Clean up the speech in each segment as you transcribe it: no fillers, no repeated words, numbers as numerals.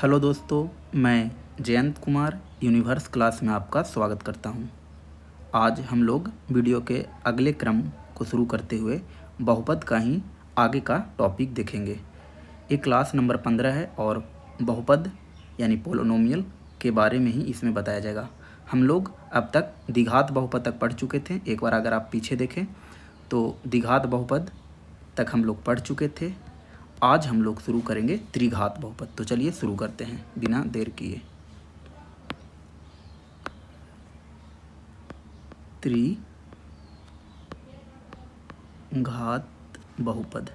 Hello दोस्तों, मैं Jayant Kumar universe class में आपका स्वागत करता हूं। आज हम लोग वीडियो के अगले क्रम को शुरू करते हुए बहुपद का ही आगे का टॉपिक देखेंगे। ये क्लास नंबर 15 है और बहुपद यानी पोलिनोमियल के बारे में ही इसमें बताया जाएगा। हम लोग अब तक द्विघात बहुपद तक पढ़ चुके थे। एक बार अगर आप पीछे देखें तो द्विघात बहुपद तक हम लोग पढ़ चुके थे। आज हम लोग शुरू करेंगे त्रिघात बहुपद। तो चलिए शुरू करते हैं बिना देर किए। त्रिघात बहुपद।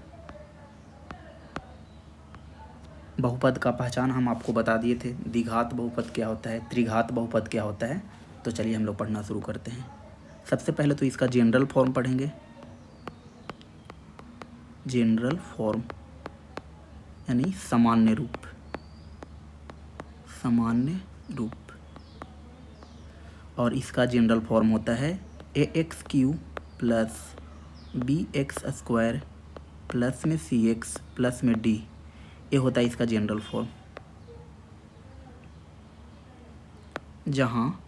बहुपद का पहचान हम आपको बता दिए थे। द्विघात बहुपद क्या होता है, त्रिघात बहुपद क्या होता है। तो चलिए हम लोग पढ़ना शुरू करते हैं। सबसे पहले तो इसका जनरल फॉर्म पढ़ेंगे। जनरल फॉर्म यानी सामान्य रूप। सामान्य रूप। और इसका जनरल फॉर्म होता है ax³ प्लस bx² प्लस में cx प्लस में d। ये होता है इसका जनरल फॉर्म, जहाँ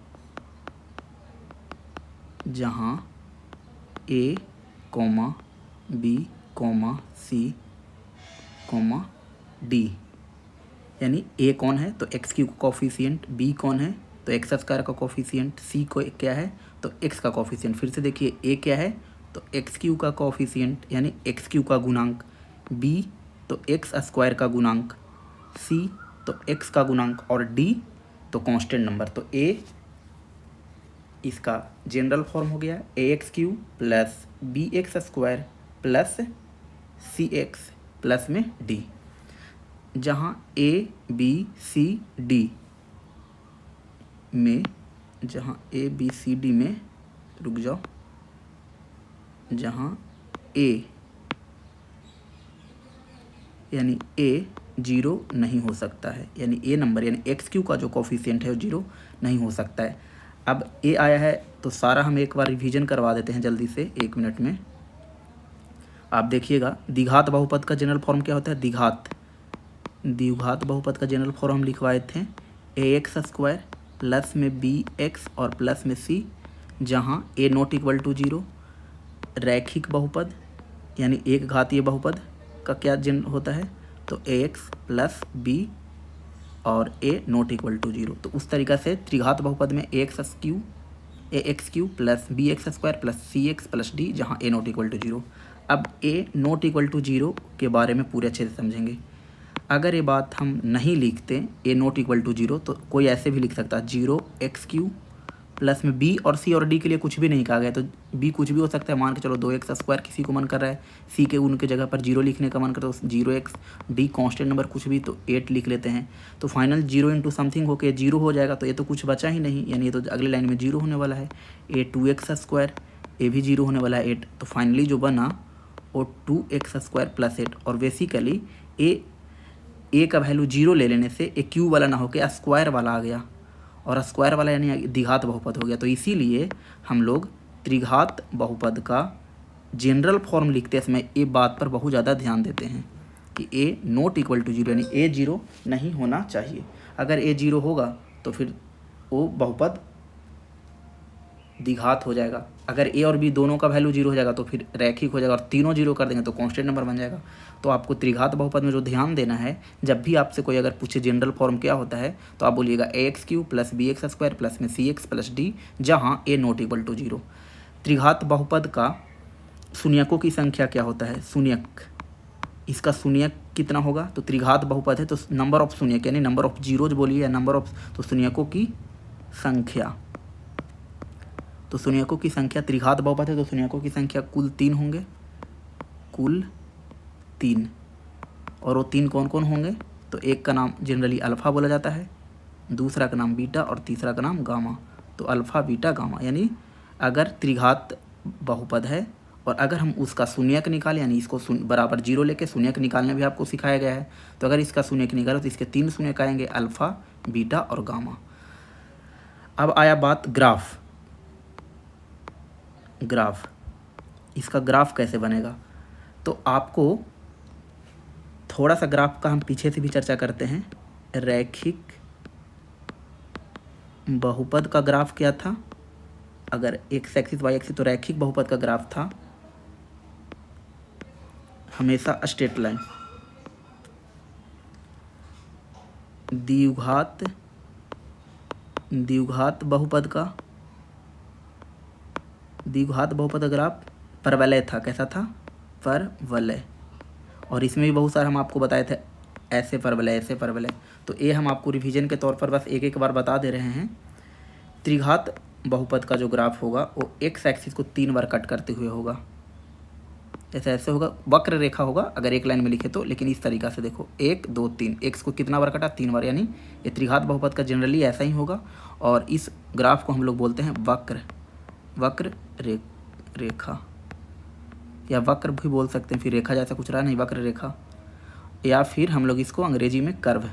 a, b, c, d यानी a कौन है तो x³ का कोफिशिएंट, b कौन है तो x² का कोफिशिएंट, c को क्या है तो x का कोफिशिएंट। फिर से देखिए a क्या है तो x³ का कोफिशिएंट यानी x³ का गुणांक, b तो x² का गुणांक, c तो x का गुणांक और d तो कांस्टेंट नंबर। तो a इसका जनरल फॉर्म हो गया ax³ plus bx² plus cx plus में d, जहाँ a b c d में रुक जाओ, जहाँ a यानी a जीरो नहीं हो सकता है, यानी a नंबर यानी x³ का जो कोफिशिएंट है वो जीरो नहीं हो सकता है। अब a आया है तो सारा हम एक बार रिवीजन करवा देते हैं जल्दी से 1 मिनट में। आप देखिएगा द्विघात बहुपद का जनरल फॉर्म क्या होता है। द्विघात बहुपद का जनरल फॉर्म हम लिखवाए थे ax² प्लस में bx और प्लस में c, जहाँ a नॉट इक्वल टू 0। रैखिक बहुपद यानी एक घातीय बहुपद का क्या जन होता है तो ax प्लस b और a नॉट इक्वल टू 0। तो उस तरीक़ा से त्रिघात बहुपद में ax³ plus bx² plus cx plus d, जहाँ a नॉट इक्वल टू 0। अब a नॉट इक्वल टू 0 के बारे में पूरे अच्छे से समझेंगे। अगर ये बात हम नहीं लिखते a नॉट इक्वल टू 0 तो कोई ऐसे भी लिख सकता है 0x³ प्लस में b और c और d के लिए कुछ भी नहीं कहा गया तो b कुछ भी हो सकता है। मान के चलो 2x² किसी को मन कर रहा है, c के उनके जगह पर 0 लिखने का मन करता है तो 0x, d कांस्टेंट नंबर कुछ भी तो 8 लिख लेते हैं। तो फाइनल 0 इंटू समथिंग होके 0 हो जाएगा। तो ये तो कुछ बचा ही नहीं, यानी ये तो अगले लाइन में 0 होने वाला है। a 2x², ये भी 0 होने वाला है 8। तो फाइनली जो बना वो 2x² प्लस 8। और बेसिकली a का वैल्यू 0 ले लेने से ए क्यूब वाला ना होकर स्क्वायर वाला आ गया, और स्क्वायर वाला यानी द्विघात बहुपद हो गया। तो इसीलिए हम लोग त्रिघात बहुपद का जनरल फॉर्म लिखते समय ये बात पर बहुत ज़्यादा ध्यान देते हैं कि a नॉट इक्वल टू 0 यानी a 0 नहीं होना चाहिए। अगर a 0 होगा तो फिर वो बहुपद द्विघात हो जाएगा। अगर a और b दोनों का वैल्यू 0 हो जाएगा तो फिर रैखिक हो जाएगा, और तीनों 0 कर देंगे तो कांस्टेंट नंबर बन जाएगा। तो आपको त्रिघात बहुपद में जो ध्यान देना है, जब भी आपसे कोई अगर पूछे जनरल फॉर्म क्या होता है तो आप बोलिएगा ax³ प्लस bx² प्लस में cx प्लस d, जहाँ a नॉट इक्वल टू 0। त्रिघात बहुपद का शून्यकों की संख्या क्या होता है, शून्यक। इसका शून्यक कितना होगा तो त्रिघात बहुपद है तो नंबर ऑफ शून्यक यानी नंबर ऑफ जीरोज बोलिए या नंबर ऑफ, तो शून्यकों की संख्या। तो शून्यकों की संख्या त्रिघात बहुपद है तो शून्यकों की संख्या कुल 3 होंगे, कुल 3। और वो 3 कौन कौन होंगे तो एक का नाम जनरली अल्फ़ा बोला जाता है, दूसरा का नाम बीटा और तीसरा का नाम गामा। तो अल्फ़ा बीटा गामा यानी अगर त्रिघात बहुपद है और अगर हम उसका शून्यक निकालें यानी इसको बराबर 0 लेके शून्यक निकालने भी आपको सिखाया गया है। तो अगर इसका शून्यक निकालो तो इसके 3 शून्यक आएंगे, अल्फ़ा बीटा और गामा। अब आया बात ग्राफ। इसका ग्राफ कैसे बनेगा तो आपको थोड़ा सा ग्राफ का हम पीछे से भी चर्चा करते हैं। रैखिक बहुपद का ग्राफ क्या था? अगर एक्स एक्सिस वाई एक्सिस तो रैखिक बहुपद का ग्राफ था हमेशा स्ट्रेट लाइन। द्विघात बहुपद का ग्राफ परवलय था। कैसा था? परवलय। और इसमें भी बहुत सारे हम आपको बताए थे, ऐसे परवलय ऐसे परवलय। तो ये हम आपको रिवीजन के तौर पर बस एक एक बार बता दे रहे हैं। त्रिघात बहुपद का जो ग्राफ होगा वो एक्स एक्सिस को 3 बार कट करते हुए होगा। ऐसे होगा, वक्र रेखा होगा अगर एक लाइन में लिखे तो, लेकिन इस तरीका से देखो 1 2 3, एक्स को कितना बार कटा? 3 बार। यानी ये त्रिघात बहुपद का जनरली ऐसा ही होगा। और इस ग्राफ को हम लोग बोलते हैं वक्र रेखा, या वक्र भी बोल सकते हैं, फिर रेखा जैसा कुछ रहा नहीं, वक्र रेखा, या फिर हम लोग इसको अंग्रेजी में कर्व।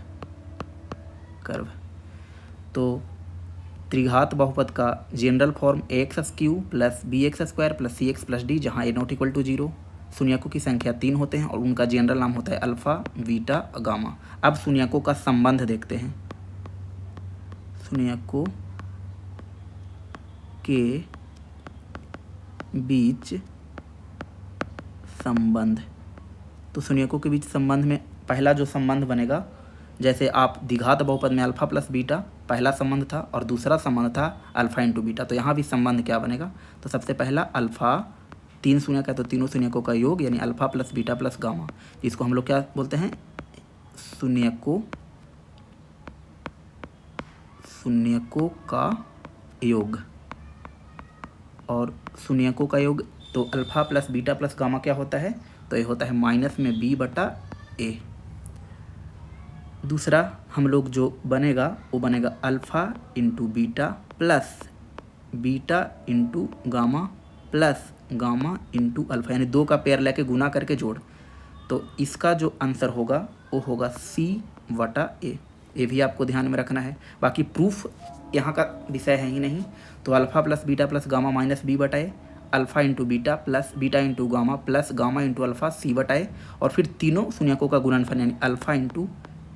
तो त्रिघात बहुपद का general form ax³ plus bx² plus cx+d, जहाँ a ≠ 0, शून्यकों की संख्या 3 होते हैं और उनका जनरल नाम होता है अल्फा, बीटा, गामा। अब शून्यकों का संबंध देखते हैं। शून्यकों के बीच संबंध। तो शून्यकों के बीच संबंध में पहला जो संबंध बनेगा, जैसे आप द्विघात बहुपद में अल्फा प्लस बीटा पहला संबंध था और दूसरा संबंध था अल्फा इंटू बीटा, तो यहाँ भी संबंध क्या बनेगा? तो सबसे पहला अल्फा, 3 शून्यक है तो तीनों शून्यकों का योग, यानी alpha plus beta plus gamma, जिसको हम लोग क्या बोलते हैं? शून्यकों का योग। और शून्यकों का योग तो alpha plus beta plus gamma क्या होता है? तो ये होता है माइनस में b/a। दूसरा हम लोग जो बनेगा वो बनेगा alpha into beta plus beta into gamma plus gamma into alpha, यानी 2 का पेयर लेके गुना करके जोड़। तो इसका जो आंसर होगा वो होगा c/a। ये भी आपको ध्यान में रखना है। बाकी प्रूफ यहाँ का विषय है ही नहीं। तो alpha plus beta plus gamma minus b/a, alpha into beta plus beta into gamma plus gamma into alpha c/a, और फिर तीनों शून्यकों का गुणनफल यानी alpha into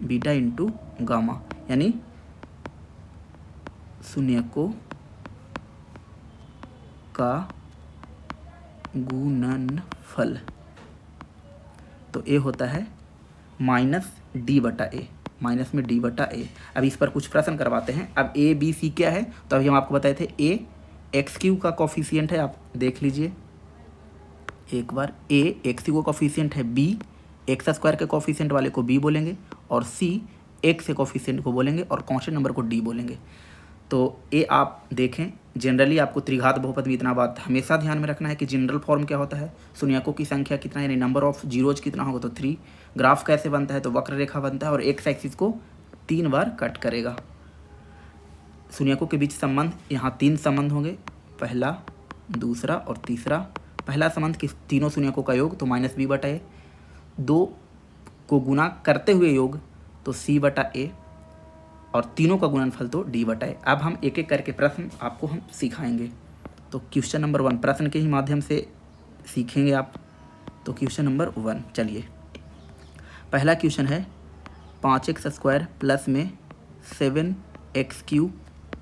beta into gamma, यानी शून्यकों का गुणनफल। तो ए होता है माइनस d/a, माइनस में d/a। अब इस पर कुछ प्रश्न करवाते हैं। अब a b c क्या है? तो अभी हम आपको बताए थे a x³ का कॉफिशिएंट है, आप देख लीजिए एक बार। a x³ का कॉफिशिएंट है, b x² के कॉफिशिएंट वाले को b बोलेंगे, और c x के कॉफिशिएंट को बोलेंगे, और कांस्टेंट नंबर को d बोलेंगे। तो ये आप देखें, जनरली आपको त्रिघात बहुपद में इतना बात हमेशा ध्यान में रखना है कि जनरल फॉर्म क्या होता है, शून्यकों की संख्या कितना है, यानी नंबर ऑफ जीरोज कितना होगा, तो 3। ग्राफ कैसे बनता है? तो वक्र रेखा बनता है और एक्स एक्सिस को 3 बार कट करेगा। शून्यकों के बीच संबंध, यहाँ 3 संबंध होंगे, पहला, दूसरा और तीसरा। पहला संबंध किस? तीनों शून्यकों का योग, तो माइनस b/a। 2 को गुना करते हुए योग, तो c/a, और तीनों का गुणनफल तो d/a। अब हम एक एक करके प्रश्न आपको हम सिखाएंगे। तो क्वेश्चन नंबर 1 प्रश्न के ही माध्यम से सीखेंगे आप। तो क्वेश्चन नंबर 1, चलिए पहला क्वेश्चन है 5x² प्लस में 7x³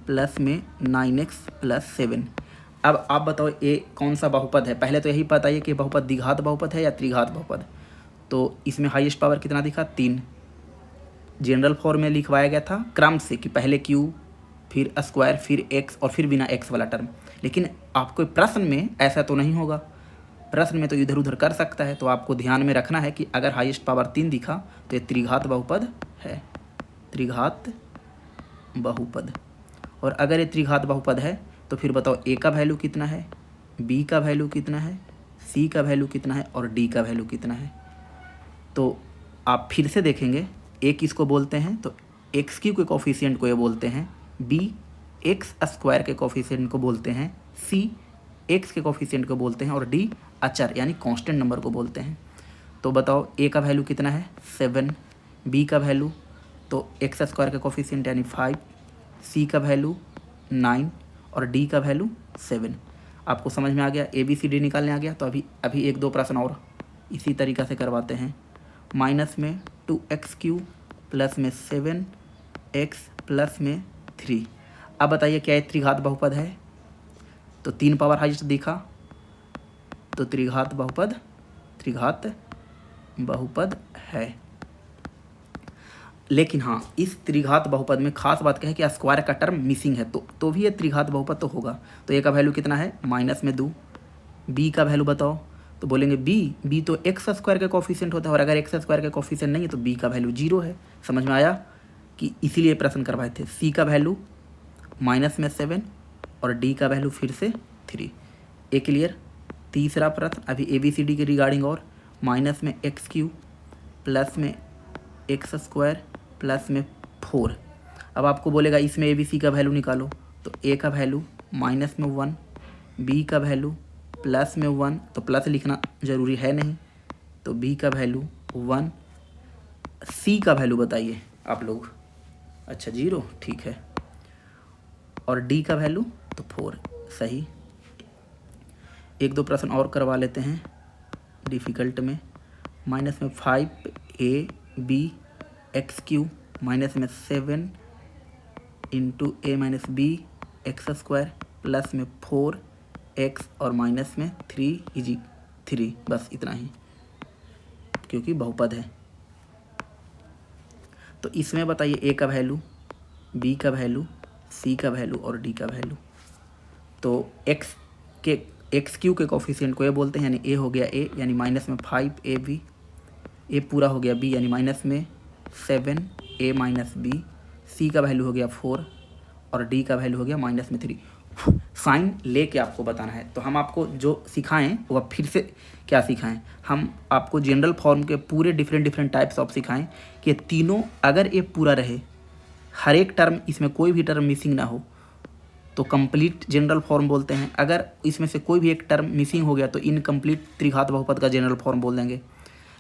प्लस में 9x प्लस 7। अब आप बताओ ये कौन सा बहुपद है? पहले तो यही बताइए कि बहुपद द्विघात बहुपद है या त्रिघात बहुपद। तो इसमें हाईएस्ट पावर कितना दिखा? 3। जनरल फॉर्म में लिखवाया गया था क्रम से कि पहले क्यू, फिर स्क्वायर, फिर एक्स, और फिर बिना एक्स वाला टर्म। लेकिन आपको प्रश्न में ऐसा तो नहीं होगा, प्रश्न में तो इधर उधर कर सकता है। तो आपको ध्यान में रखना है कि अगर हाईएस्ट पावर 3 दिखा तो ये त्रिघात बहुपद है, त्रिघात बहुपद। और अगर ये त्रिघात बहुपद है तो फिर बताओ ए का वैल्यू कितना है, बी का वैल्यू कितना है, सी का वैल्यू कितना है, और डी का वैल्यू कितना है। तो आप फिर से देखेंगे, ए किसको बोलते हैं? तो x³ के कोफिशिएंट को ये बोलते हैं, बी x² के कोफिशिएंट को बोलते हैं, सी x के कोफिशिएंट को बोलते हैं, और डी अचर यानी कांस्टेंट नंबर को बोलते हैं। तो बताओ ए का वैल्यू कितना है? 7। बी का वैल्यू तो x² के कोफिशिएंट यानी 5, सी का वैल्यू 9, और डी का वैल्यू 7। आपको समझ में आ गया? ABCD निकालने आ गया। तो अभी 1-2 प्रश्न और इसी तरीक़ा से करवाते हैं। माइनस में 2x³ प्लस में 7x प्लस में 3। अब बताइए क्या ये त्रिघात बहुपद है? तो 3 पावर हाइस्ट दिखा तो त्रिघात बहुपद है। लेकिन हाँ, इस त्रिघात बहुपद में खास बात क्या है कि स्क्वायर का टर्म मिसिंग है, तो भी ये त्रिघात बहुपद तो होगा। तो ए का वैल्यू कितना है? माइनस में 2। बी का वैल्यू बताओ, तो बोलेंगे बी तो एक्स स्क्वायर का कोफिशिएंट होता है, और अगर एक्स स्क्वायर का कोफिशिएंट नहीं है तो बी का वैल्यू 0 है। समझ में आया कि इसीलिए प्रश्न करवाए थे। सी का वैल्यू माइनस में 7 और डी का वैल्यू फिर से 3। ए क्लियर? तीसरा प्रश्न अभी ABCD के रिगार्डिंग, और माइनस में x³ प्लस में एक्स स्क्वायर प्लस में 4। अब आपको बोलेगा इसमें ABC का वैल्यू निकालो, तो ए का वैल्यू माइनस में 1, बी का वैल्यू प्लस में 1, तो प्लस लिखना ज़रूरी है नहीं, तो बी का वैल्यू 1। सी का वैल्यू बताइए आप लोग। अच्छा 0, ठीक है। और डी का वैल्यू तो 4, सही। एक दो प्रश्न और करवा लेते हैं डिफ़िकल्ट में। माइनस में 5ab x³ माइनस में 7 into a minus b x square plus में 4x और माइनस में 3, बस इतना ही, क्योंकि बहुपद है। तो इसमें बताइए a का वैल्यू, b का वैल्यू, c का वैल्यू और d का वैल्यू। तो x³ के कोफिशिएंट को ये बोलते हैं, यानी a हो गया a यानी माइनस में 5ab, a पूरा हो गया b यानी माइनस में 7a माइनस b, c का वैल्यू हो गया 4 और d का वैल्यू हो गया माइनस में 3। साइन लेके आपको बताना है। तो हम आपको जो सिखाएं वह फिर से क्या सिखाएं, हम आपको जनरल फॉर्म के पूरे डिफरेंट टाइप्स ऑफ सिखाएं कि तीनों अगर ये पूरा रहे, हर एक टर्म इसमें कोई भी टर्म मिसिंग ना हो, तो कंप्लीट जनरल फॉर्म बोलते हैं। अगर इसमें से कोई भी एक टर्म मिसिंग हो गया तो इनकम्प्लीट त्रिघात बहुपद का जनरल फॉर्म बोल देंगे।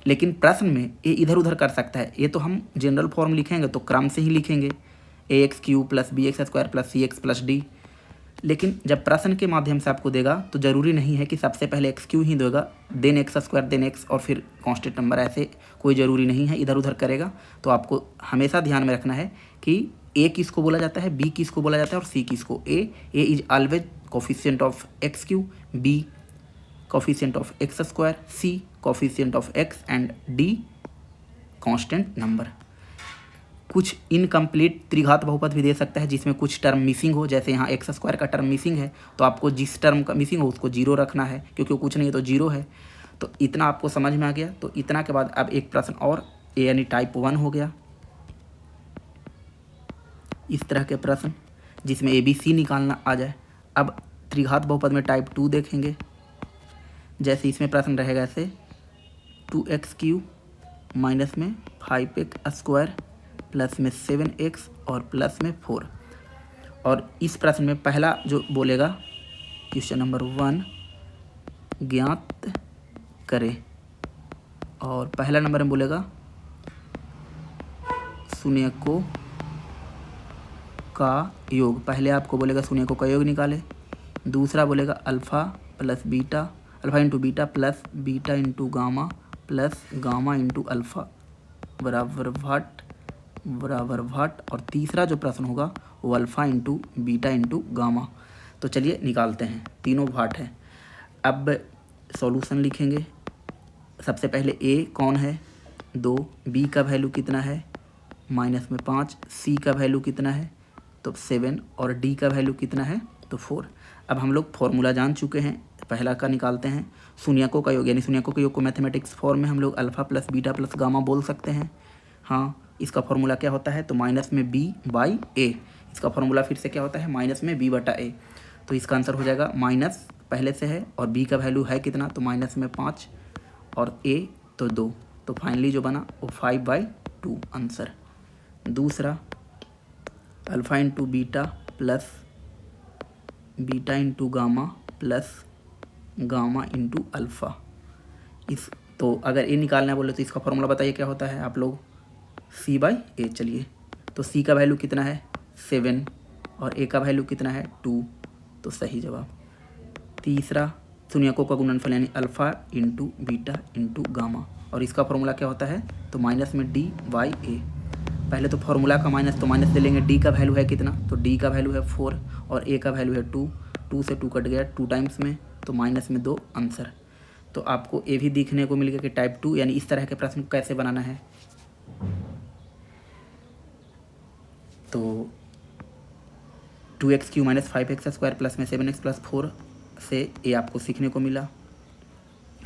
लेकिन प्रश्न में ये इधर उधर कर सकता है, ये तो हम जनरल फॉर्म लिखेंगे तो क्रम से ही लिखेंगे, ax³ plus bx square plus cx plus d। लेकिन जब प्रश्न के माध्यम से आपको देगा तो ज़रूरी नहीं है कि सबसे पहले x³ ही देगा, then x square then x और फिर कांस्टेंट नंबर, ऐसे कोई ज़रूरी नहीं है, इधर उधर करेगा। तो आपको हमेशा ध्यान में रखना है कि a किसको बोला जाता है, b किसको बोला जाता है और c किसको। a is always coefficient of x³, b coefficient of x square, c coefficient of x and d constant number. कुछ इनकम्प्लीट त्रिघात बहुपद भी दे सकता है जिसमें कुछ टर्म मिसिंग हो, जैसे यहाँ एक्स स्क्वायर का टर्म मिसिंग है तो आपको जिस टर्म का मिसिंग हो उसको 0 रखना है, क्योंकि कुछ नहीं है तो 0 है। तो इतना आपको समझ में आ गया। तो इतना के बाद अब एक प्रश्न और, ए यानी टाइप 1 हो गया। इस तरह के प्रश्न जिसमें ABC निकालना आ जाए। अब त्रिघात बहुपद में टाइप 2 देखेंगे। जैसे इसमें प्रश्न रहेगा ऐसे 2x³ माइनस में 5x स्क्वायर प्लस में 7x और प्लस में 4। और इस प्रश्न में पहला जो बोलेगा क्वेश्चन नंबर 1 ज्ञात करें, और पहला नंबर में बोलेगा शून्यकों का योग। पहले आपको बोलेगा शून्यकों का योग निकाले। दूसरा बोलेगा alpha plus beta, alpha into beta plus beta into gamma plus gamma into alpha बराबर वाट। और तीसरा जो प्रश्न होगा वो alpha into beta into gamma. तो चलिए निकालते हैं, तीनों भाट है। अब सॉल्यूशन लिखेंगे। सबसे पहले ए कौन है 2, बी का वैल्यू कितना है माइनस में 5, सी का वैल्यू कितना है तो 7 और डी का वैल्यू कितना है तो 4। अब हम लोग फॉर्मूला जान चुके हैं, पहला का निकालते हैं शून्यकों का योग, यानी शून्यकों के योग को मैथमेटिक्स फॉर्म में हम लोग alpha plus beta plus gamma बोल सकते हैं। हाँ, इसका फॉर्मूला क्या होता है तो माइनस में b बाई ए। इसका फॉर्मूला फिर से क्या होता है माइनस में b बटा ए। तो इसका आंसर हो जाएगा माइनस पहले से है और b का वैल्यू है कितना तो माइनस में 5 और a तो 2, तो फाइनली जो बना वो 5/2 आंसर। दूसरा alpha into beta plus beta into gamma plus gamma into alpha. इस तो अगर ए निकालना बोले तो इसका फॉर्मूला बताइए क्या होता है आप लोग c/a। चलिए तो c का वैल्यू कितना है 7 और a का वैल्यू कितना है 2, तो सही जवाब। तीसरा शून्यकों का गुणनफल यानी alpha into beta into gamma, और इसका फॉर्मूला क्या होता है तो माइनस में d/a। पहले तो फॉर्मूला का माइनस, तो माइनस ले लेंगे। डी का वैल्यू है कितना, तो डी का वैल्यू है 4 और ए का वैल्यू है 2, 2 से 2 कट गया 2 टाइम्स में, तो माइनस में 2 आंसर। तो आपको ये भी दिखने को मिल गया कि टाइप 2 यानी इस तरह के प्रश्न कैसे बनाना है। तो 2x³ माइनस 5x² प्लस में 7x प्लस 4 से ये आपको सीखने को मिला।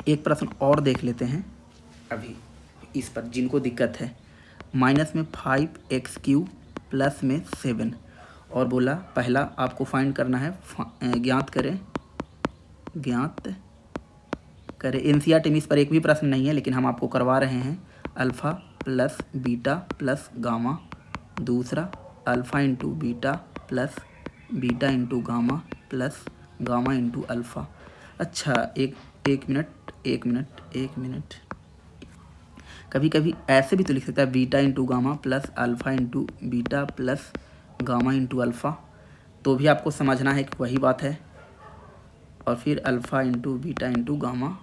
एक प्रश्न और देख लेते हैं अभी इस पर जिनको दिक्कत है। माइनस में 5x³ प्लस में 7 और बोला पहला आपको फाइंड करना है, ज्ञात करें एनसीईआरटी में इस पर एक भी प्रश्न नहीं है, लेकिन हम आपको करवा रहे हैं। Alpha plus beta plus gamma, दूसरा alpha into beta plus beta into gamma plus gamma into alpha. अच्छा एक मिनट, कभी कभी ऐसे भी तो लिख सकता है beta into gamma plus alpha into beta plus gamma into alpha, तो भी आपको समझना है कि वही बात है। और फिर alpha into beta into gamma.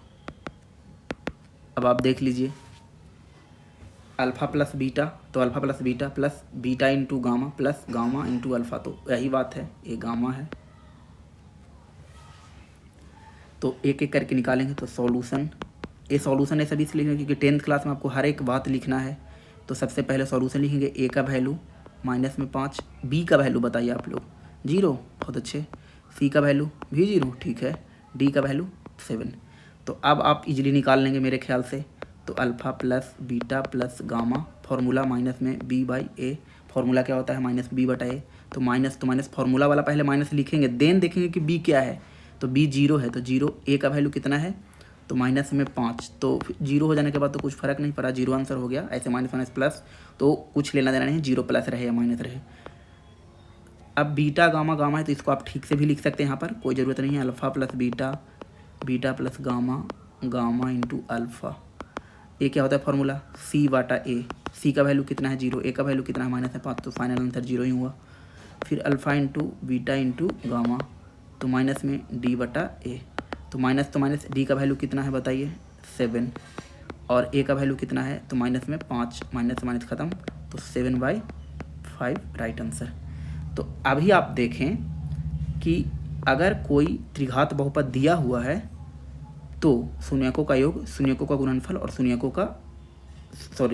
अब आप देख लीजिए अल्फ़ा प्लस बीटा, तो alpha plus beta plus beta into gamma plus gamma into alpha, तो यही बात है, ये गामा है। तो एक एक करके निकालेंगे। तो सॉल्यूशन, ये सॉल्यूशन ऐसा भी इसलिए लिखेंगे क्योंकि 10th क्लास में आपको हर एक बात लिखना है। तो सबसे पहले सॉल्यूशन लिखेंगे, ए का वैल्यू माइनस में 5, बी का वैल्यू बताइए आप लोग 0, बहुत अच्छे, सी का वैल्यू भी 0, ठीक है, डी का वैल्यू 7। तो अब आप इजीली निकाल लेंगे मेरे ख्याल से। तो alpha plus beta plus gamma, formula minus में बी बाई ए, फार्मूला क्या होता है माइनस बी बटा ए, तो माइनस फार्मूला वाला पहले माइनस लिखेंगे, देन देखेंगे कि बी क्या है, तो बी 0 है, तो 0, ए का वैल्यू कितना है, तो माइनस में 5, तो 0 हो जाने के बाद तो कुछ फ़र्क नहीं पड़ा, 0 आंसर हो गया। ऐसे माइनस प्लस तो कुछ लेना देना नहीं, 0 प्लस रहे या माइनस रहे। अब बीटा गामा है, तो इसको आप ठीक से भी लिख सकते हैं, यहाँ पर कोई ज़रूरत नहीं है। Alpha plus beta plus gamma into alpha, ये क्या होता है फार्मूला, सी बटा ए, सी का वैल्यू कितना है 0, ए का वैल्यू कितना है माइनस है 5, तो फाइनल आंसर 0 ही हुआ। फिर alpha into beta into gamma, तो माइनस में डी बटा ए, तो माइनस डी का वैल्यू कितना है बताइए 7, और ए का वैल्यू कितना है, तो माइनस में 5, माइनस ख़त्म, तो 7/5 राइट आंसर। तो अभी आप देखें कि अगर कोई त्रिघात बहुपद दिया हुआ है तो शून्यकों का योग, शून्यकों का गुणनफल और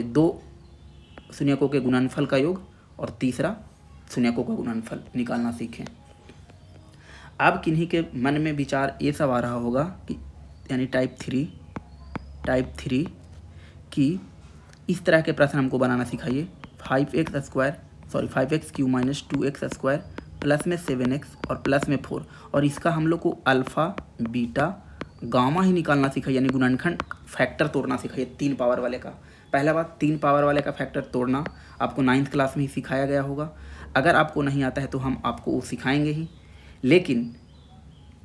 दो शून्यकों के गुणनफल का योग और तीसरा शून्यकों का गुणनफल निकालना सीखें। अब किन्हीं के मन में विचार ये सब आ रहा होगा कि यानी टाइप थ्री कि इस तरह के प्रश्न हमको बनाना सिखाइए। 5x³ माइनस 2x² प्लस में 7x और प्लस में 4, और इसका हम लोग को अल्फ़ा बीटा गामा ही निकालना सिखाइए, यानी गुणनखंड फैक्टर तोड़ना सिखाइए 3 पावर वाले का। पहला बात, 3 पावर वाले का फैक्टर तोड़ना आपको 9th क्लास में ही सिखाया गया होगा। अगर आपको नहीं आता है तो हम आपको वो सिखाएंगे ही, लेकिन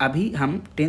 अभी हम 10th